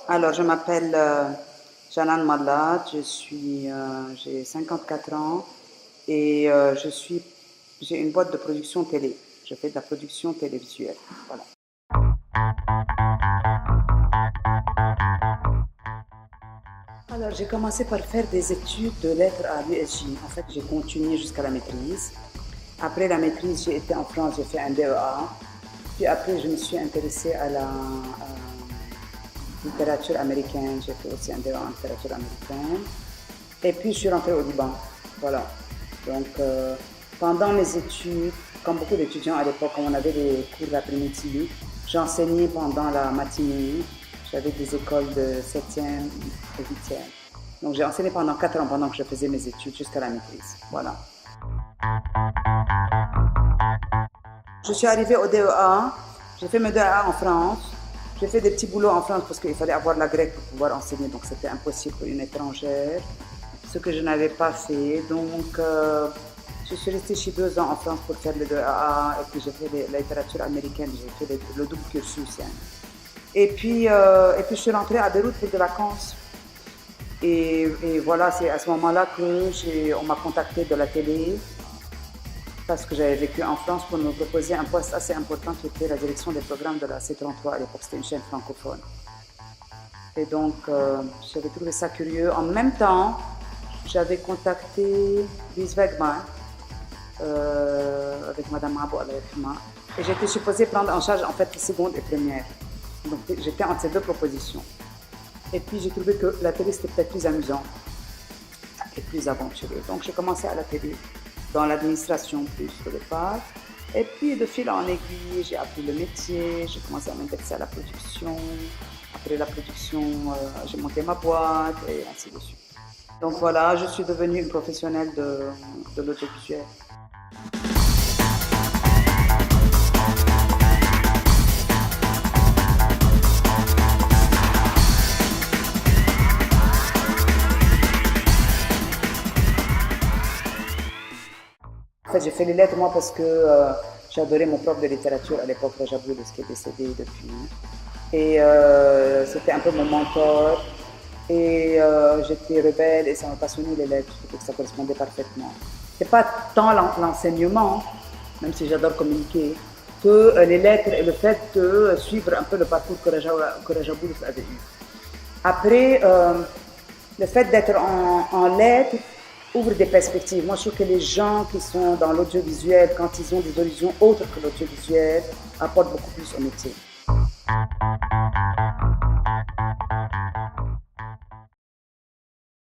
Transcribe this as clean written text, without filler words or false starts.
Alors, je m'appelle Janan Mallat, j'ai 54 ans et j'ai une boîte de production télé. Je fais de la production télévisuelle. Voilà. Alors, j'ai commencé par faire des études de lettres à l'USJ. En fait, j'ai continué jusqu'à la maîtrise. Après la maîtrise, j'ai été en France, j'ai fait un DEA. Puis après, je me suis intéressée à la littérature américaine. J'ai fait aussi un DEA en littérature américaine. Et puis, je suis rentrée au Liban. Voilà. Donc, pendant mes études, comme beaucoup d'étudiants à l'époque, quand on avait des cours d'après-midi, j'enseignais pendant la matinée. J'avais des écoles de 7e et 8e. Donc, j'ai enseigné pendant 4 ans pendant que je faisais mes études jusqu'à la maîtrise. Voilà. Je suis arrivée au DEA. J'ai fait mes DEA en France. J'ai fait des petits boulots en France parce qu'il fallait avoir la grecque pour pouvoir enseigner. Donc, c'était impossible pour une étrangère. Ce que je n'avais pas fait. Donc, je suis restée chez 2 ans en France pour faire le DEA. Et puis, j'ai fait la littérature américaine. J'ai fait le double cursus. Hein. Et puis, je suis rentrée à Beyrouth pour des vacances. Et voilà, c'est à ce moment-là qu'on m'a contacté de la télé parce que j'avais vécu en France pour me proposer un poste assez important qui était la direction des programmes de la C33 à l'époque. C'était une chaîne francophone. Et donc, j'avais trouvé ça curieux. En même temps, j'avais contacté Lise Wegman avec Madame Abou Al-Rahma. Et j'étais supposée prendre en charge en fait les secondes et premières. Donc, j'étais entre ces deux propositions. Et puis, j'ai trouvé que la télé, c'était peut-être plus amusant et plus aventureux. Donc, j'ai commencé à la télé, dans l'administration plus au départ. Et puis, de fil en aiguille, j'ai appris le métier, j'ai commencé à m'intéresser à la production. Après la production, j'ai monté ma boîte et ainsi de suite. Donc voilà, je suis devenue une professionnelle de l'audiovisuel. En fait, j'ai fait les lettres, moi, parce que j'adorais mon prof de littérature à l'époque, Rajabou, qui est décédé depuis. Et c'était un peu mon mentor. Et j'étais rebelle et ça m'a passionné les lettres, je trouvais que ça correspondait parfaitement. C'est pas tant l'enseignement, même si j'adore communiquer, que les lettres et le fait de suivre un peu le parcours que Rajabou avait eu. Après, le fait d'être en lettres ouvre des perspectives. Moi, je trouve que les gens qui sont dans l'audiovisuel, quand ils ont des horizons autres que l'audiovisuel, apportent beaucoup plus au métier.